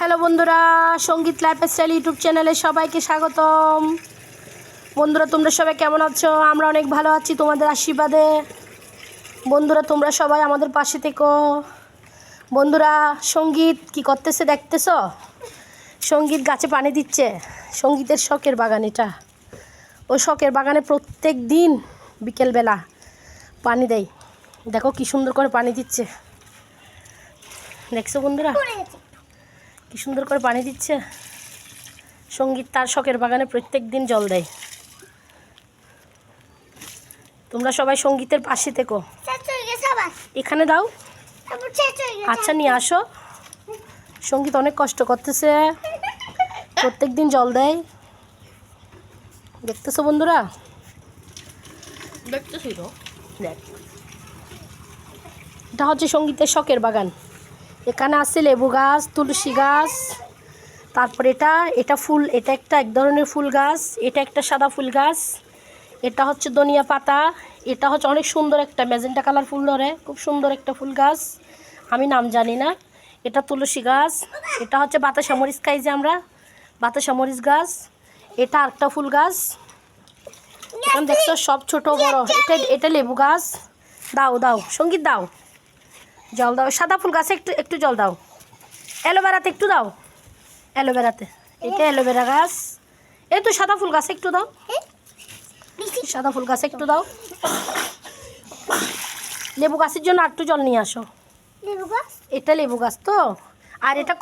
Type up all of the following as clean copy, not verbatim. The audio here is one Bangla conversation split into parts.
হ্যালো বন্ধুরা, সঙ্গীত লাইফস্টাইল ইউটিউব চ্যানেলে সবাইকে স্বাগতম। বন্ধুরা, তোমরা সবাই কেমন আছো? আমরা অনেক ভালো আছি তোমাদের আশীর্বাদে। বন্ধুরা, তোমরা সবাই আমাদের পাশে থেকো। বন্ধুরা, সঙ্গীত কি করতেছে দেখতেছো? সঙ্গীত গাছে পানি দিচ্ছে। সঙ্গীতের শখের বাগান এটা। ও শখের বাগানে প্রত্যেক দিন বিকেলবেলা পানি দেয়। দেখো কি সুন্দর করে পানি দিচ্ছে। দেখছো বন্ধুরা, কি সুন্দর করে পানি দিচ্ছে। সঙ্গীত তার শখের বাগানে প্রত্যেক দিন জল দেয়। তোমরা সবাই সঙ্গীতের পাশে থেকো। এখানে দাও। আচ্ছা, নিয়ে আসো। সঙ্গীত অনেক কষ্ট করতেছে, প্রত্যেক দিন জল দেয়। দেখতেছো বন্ধুরা? দেখতেছি তো। দেখ, এটা হচ্ছে সঙ্গীতের শখের বাগান। এখানে আছে লেবু গাছ, তুলসী গাছ, তারপর এটা ফুল, এটা একটা এক ধরনের ফুল গাছ, এটা একটা সাদা ফুল গাছ, এটা হচ্ছে ধনিয়া পাতা, এটা হচ্ছে অনেক সুন্দর একটা ম্যাজেন্টা কালার ফুল ধরে, খুব সুন্দর একটা ফুল গাছ, আমি নাম জানি না। এটা তুলসী গাছ, এটা হচ্ছে বাতাসা মরিচ খাই যে আমরা, বাতাসা মরিচ গাছ, এটা আরেকটা ফুল গাছ। এখন দেখছো সব ছোট বড়। এটা লেবু গাছ। দাও দাও সঙ্গীত, দাও জল দাও। সাদা ফুল গাছে একটু একটু জল দাও। অ্যালোভেরাতে একটু দাও, অ্যালোভেরাতে। এটা অ্যালোভেরা গাছ। এই তো সাদা ফুল গাছে একটু দাও, সাদা ফুল গাছে একটু দাও। লেবু গাছের জন্য একটু জল নিয়ে আসো। এটা লেবু গাছ তো। আর এটা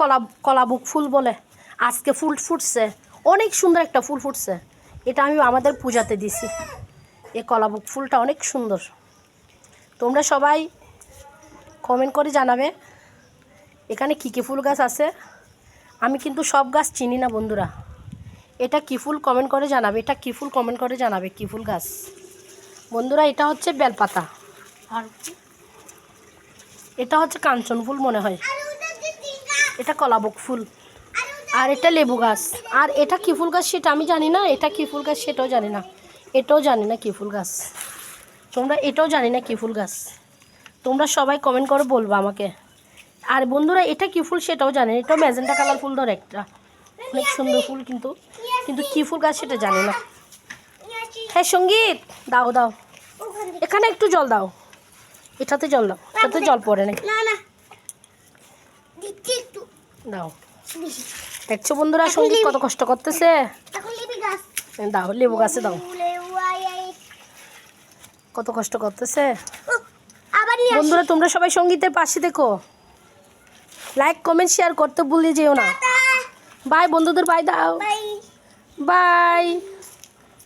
কলাবুক ফুল বলে। আজকে ফুল ফুটছে, অনেক সুন্দর একটা ফুল ফুটছে। এটা আমি আমাদের পূজাতে দিছি। এই কলাবুক ফুলটা অনেক সুন্দর। তোমরা সবাই কমেন্ট করে জানাবে এখানে কী কী ফুল গাছ আছে। আমি কিন্তু সব গাছ চিনি না বন্ধুরা। এটা কী ফুল কমেন্ট করে জানাবে, এটা কী ফুল কমেন্ট করে জানাবে, কী ফুল গাছ বন্ধুরা। এটা হচ্ছে বেলপাতা, আর এটা হচ্ছে কাঞ্চন ফুল মনে হয়। এটা কলাবক ফুল, আর এটা লেবু গাছ। আর এটা কী ফুল গাছ সেটা আমি জানি না। এটা কী ফুল গাছ সেটাও জানি না। এটাও জানি না কী ফুল গাছ। তোমরা এটাও জানি না কী ফুল গাছ। তোমরা সবাই কমেন্ট করে বলবো আমাকে। আর বন্ধুরা, এটা কী ফুল সেটাও জানি না। এটাও ম্যাজেন্টা কালার ফুল ধরে একটা, অনেক সুন্দর ফুল, কিন্তু কী ফুল গাছ সেটা জানি না। হ্যাঁ সঙ্গীত, দাও দাও, এখানে একটু জল দাও। এটাতে জল দাও, এটাতে জল পড়ে নাকি, দাও। দেখছো বন্ধুরা, সঙ্গীত কত কষ্ট করতেছে। দাও লেবু গাছে দাও, কত কষ্ট করতেছে। বন্ধুরা, তোমরা সবাই সঙ্গীতের পাশে দেখো। লাইক কমেন্ট শেয়ার করতে ভুলে যেও না। বাই বন্ধুদের, বাই দাও, বাই।